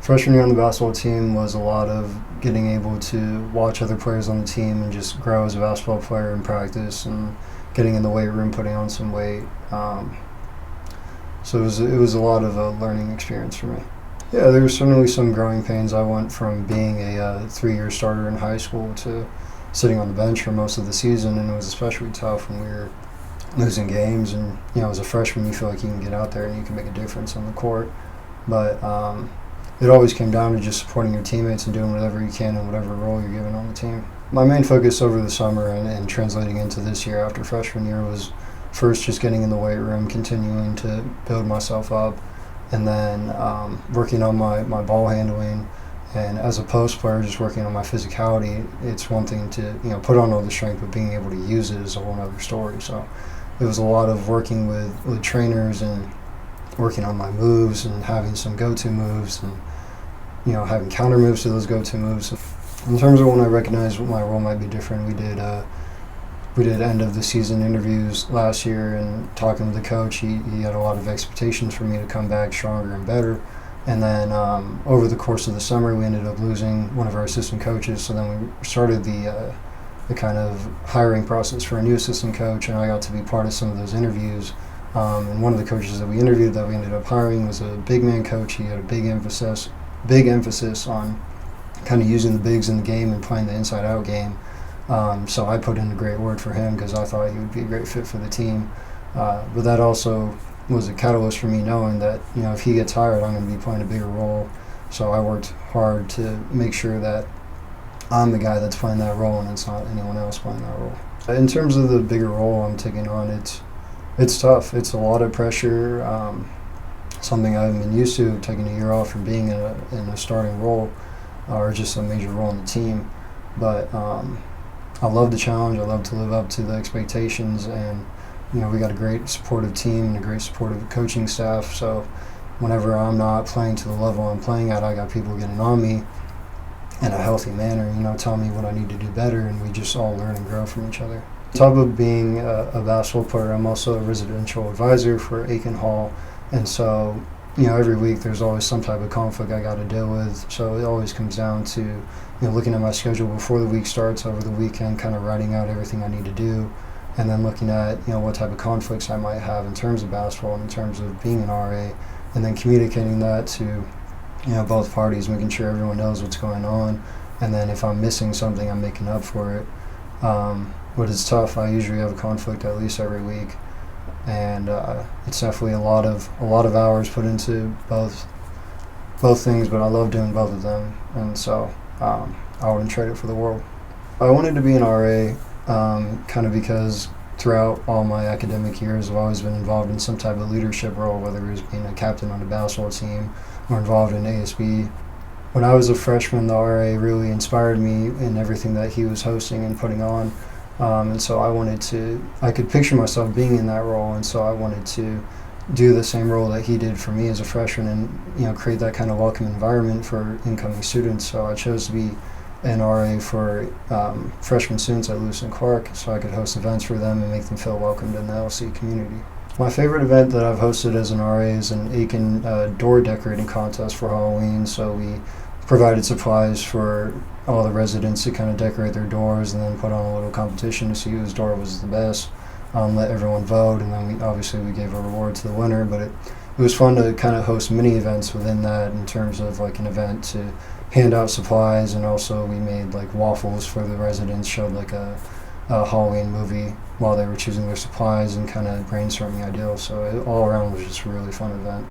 Freshman year on the basketball team was a lot of getting able to watch other players on the team and just grow as a basketball player in practice and getting in the weight room, putting on some weight. So it was a lot of a learning experience for me. Yeah, there were certainly some growing pains. I went from being a 3-year starter in high school to sitting on the bench for most of the season, and it was especially tough when we were losing games. And as a freshman, you feel like you can get out there and you can make a difference on the court. But it always came down to just supporting your teammates and doing whatever you can in whatever role you're given on the team. My main focus over the summer and translating into this year after freshman year was first just getting in the weight room, continuing to build myself up, and then working on my ball handling. And as a post player, just working on my physicality. It's one thing to put on all the strength, but being able to use it is a whole other story. So it was a lot of working with trainers and working on my moves and having some go-to moves and having counter moves to those go-to moves. In terms of when I recognized what my role might be different, we did end of the season interviews last year, and talking with the coach, he had a lot of expectations for me to come back stronger and better. And then over the course of the summer, we ended up losing one of our assistant coaches. So then we started the kind of hiring process for a new assistant coach, and I got to be part of some of those interviews. And one of the coaches that we interviewed that we ended up hiring was a big man coach. He had a big emphasis on kind of using the bigs in the game and playing the inside-out game. So I put in a great word for him because I thought he would be a great fit for the team. But that also was a catalyst for me knowing that if he gets hired, I'm going to be playing a bigger role. So I worked hard to make sure that I'm the guy that's playing that role and it's not anyone else playing that role. In terms of the bigger role I'm taking on, it's tough. It's a lot of pressure. Something I haven't been used to, taking a year off from being in a starting role or just a major role in the team. But I love the challenge. I love to live up to the expectations, and we got a great supportive team and a great supportive coaching staff. So whenever I'm not playing to the level I'm playing at, I got people getting on me in a healthy manner, telling me what I need to do better, and we just all learn and grow from each other. On top of being a basketball player, I'm also a residential advisor for Aiken Hall, and so every week there's always some type of conflict I got to deal with. So it always comes down to looking at my schedule before the week starts, over the weekend, kind of writing out everything I need to do, and then looking at what type of conflicts I might have in terms of basketball and in terms of being an RA, and then communicating that to both parties, making sure everyone knows what's going on, and then if I'm missing something, I'm making up for it. But it's tough. I usually have a conflict at least every week, and it's definitely a lot of hours put into both things. But I love doing both of them, and so I wouldn't trade it for the world. I wanted to be an RA kind of because throughout all my academic years, I've always been involved in some type of leadership role, whether it was being a captain on the basketball team or involved in ASB. When I was a freshman, the RA really inspired me in everything that he was hosting and putting on. And so I could picture myself being in that role, and so I wanted to do the same role that he did for me as a freshman and create that kind of welcome environment for incoming students. So I chose to be an RA for freshman students at Lewis and Clark, so I could host events for them and make them feel welcomed in the LC community. My favorite event that I've hosted as an RA is an Aiken door decorating contest for Halloween. So we provided supplies for all the residents to kind of decorate their doors, and then put on a little competition to see whose door was the best. Let everyone vote, and then we gave a reward to the winner. But it was fun to kind of host mini events within that, in terms of like an event to hand out supplies, and also we made like waffles for the residents, showed like a Halloween movie while they were choosing their supplies and kind of brainstorming ideas. So all around was just a really fun event.